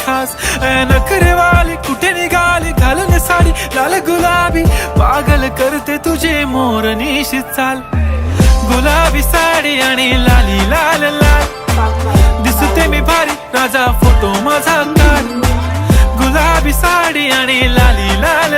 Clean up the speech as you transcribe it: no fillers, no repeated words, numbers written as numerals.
खास नखरेवाली कुठे निघाली घालून साडी लाल गुलाबी पागल करते तुझे मोरनीशी चाल गुलाबी साडी आणि लाली लाल लाल दिसते मी भारी राजा फोटो माझा काढ गुलाबी साडी आणि लाली लाल